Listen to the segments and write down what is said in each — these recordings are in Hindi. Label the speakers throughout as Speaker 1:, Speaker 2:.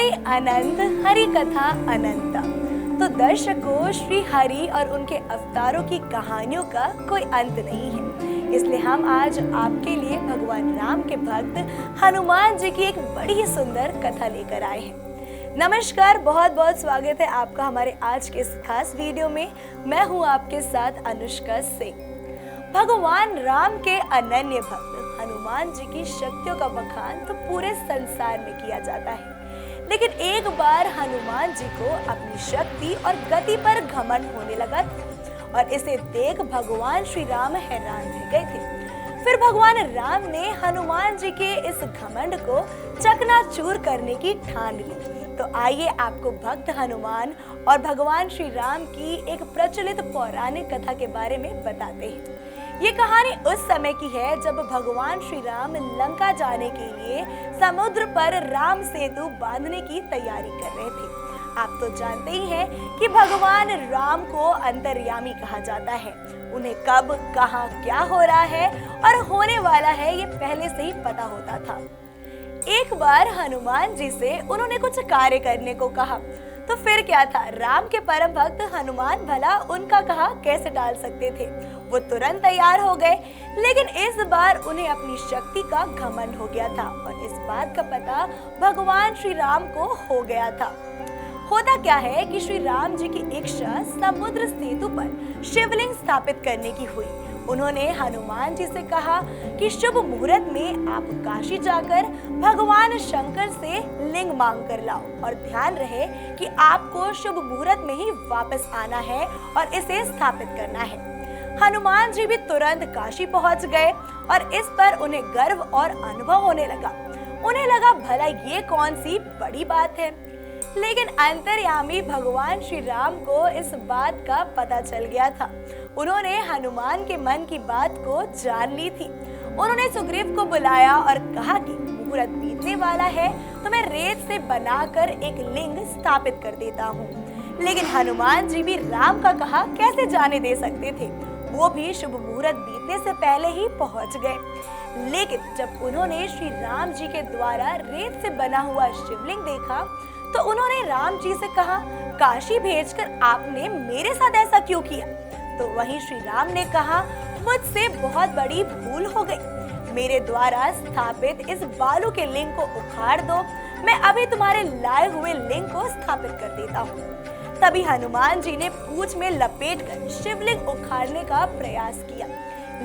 Speaker 1: हरि अनंत, हरि कथा अनंत। तो दर्शकों, श्री हरि और उनके अवतारों की कहानियों का कोई अंत नहीं है। इसलिए हम आज आपके लिए भगवान राम के भक्त हनुमान जी की एक बड़ी ही सुंदर कथा लेकर आए हैं। नमस्कार, बहुत बहुत स्वागत है आपका हमारे आज के इस खास वीडियो में। मैं हूँ आपके साथ अनुष्का सिंह। भगवान राम के अनन्य भक्त हनुमान जी की शक्तियों का बखान तो पूरे संसार में किया जाता है, लेकिन एक बार हनुमान जी को अपनी शक्ति और गति पर घमंड होने लगा और इसे देख भगवान श्री राम हैरान रह गए थे। फिर भगवान राम ने हनुमान जी के इस घमंड को चकनाचूर करने की ठान ली। तो आइए आपको भक्त हनुमान और भगवान श्री राम की एक प्रचलित पौराणिक कथा के बारे में बताते हैं। ये कहानी उस समय की है जब भगवान श्री राम लंका जाने के लिए समुद्र पर राम सेतु बांधने की तैयारी कर रहे थे। आप तो जानते ही हैं कि भगवान राम को अंतर्यामी कहा जाता है। उन्हें कब, कहां, क्या हो रहा है और होने वाला है ये पहले से ही पता होता था। एक बार हनुमान जी से उन्होंने कुछ कार्य करने को कहा, तो फिर क्या था, राम के परम भक्त हनुमान भला उनका कहा कैसे टाल सकते थे। वो तुरंत तैयार हो गए, लेकिन इस बार उन्हें अपनी शक्ति का घमंड हो गया था और इस बात का पता भगवान श्री राम को हो गया था। होता क्या है कि श्री राम जी की इच्छा समुद्र सेतु पर शिवलिंग स्थापित करने की हुई। उन्होंने हनुमान जी से कहा कि शुभ मुहूर्त में आप काशी जाकर भगवान शंकर से लिंग मांग कर लाओ और ध्यान रहे कि आपको शुभ मुहूर्त में ही वापस आना है और इसे स्थापित करना है। हनुमान जी भी तुरंत काशी पहुंच गए और इस पर उन्हें गर्व और अनुभव होने लगा। उन्हें लगा भला ये कौन सी बड़ी बात है, लेकिन अंतर्यामी भगवान श्री राम को इस बात का पता चल गया था। उन्होंने हनुमान के मन की बात को जान ली थी। उन्होंने सुग्रीव को बुलाया और कहा कि मुहूर्त बीतने वाला है तो मैं रेत से बनाकर एक लिंग स्थापित कर देता हूँ। लेकिन हनुमान जी भी राम का कहा कैसे जाने दे सकते थे। वो भी शुभ मुहूर्त बीतने से पहले ही पहुंच गए। लेकिन जब उन्होंने श्री राम जी के द्वारा रेत से बना हुआ शिवलिंग देखा तो उन्होंने राम जी से कहा, काशी भेजकर आपने मेरे साथ ऐसा क्यों किया। तो वहीं श्री राम ने कहा, मुझसे बहुत बड़ी भूल हो गई। मेरे द्वारा स्थापित इस बालू के लिंग को उखाड़ दो, मैं अभी तुम्हारे लाए हुए लिंग को स्थापित कर देता हूँ। तभी हनुमान जी ने पूंछ में लपेटकर शिवलिंग उखाड़ने का प्रयास किया,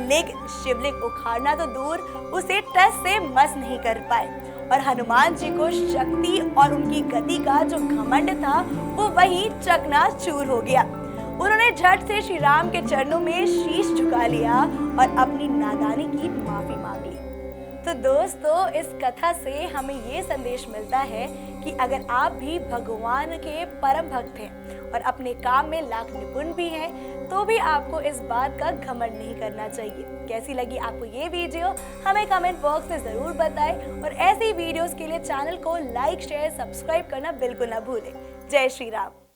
Speaker 1: लेकिन शिवलिंग उखाड़ना तो दूर, उसे टस से मस नहीं कर पाए और हनुमान जी को शक्ति और उनकी गति का जो घमंड था वो वही चकनाचूर हो गया। उन्होंने झट से श्री राम के चरणों में शीश झुका लिया और अपनी नादानी की माफी मांग ली। तो दोस्तों, इस कथा से हमें ये संदेश मिलता है कि अगर आप भी भगवान के परम भक्त हैं और अपने काम में लाख निपुण भी हैं, तो भी आपको इस बात का घमंड नहीं करना चाहिए। कैसी लगी आपको ये वीडियो हमें कमेंट बॉक्स में जरूर बताएं और ऐसी वीडियोस के लिए चैनल को लाइक, शेयर, सब्सक्राइब करना बिल्कुल ना भूलें। जय श्री राम।